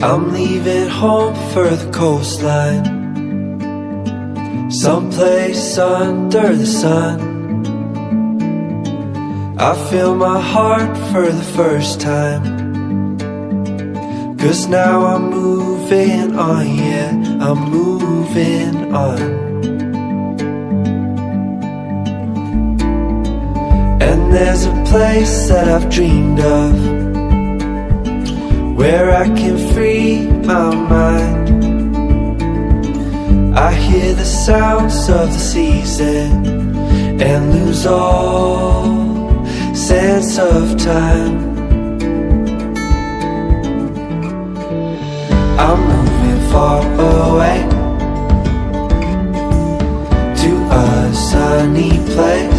I'm leaving home for the coastline, someplace under the sun. I feel my heart for the first time, 'cause now I'm moving on, yeah, I'm moving on. And there's a place that I've dreamed of, where I can free my mind. I hear the sounds of the season and lose all sense of time. I'm moving far away to a sunny place,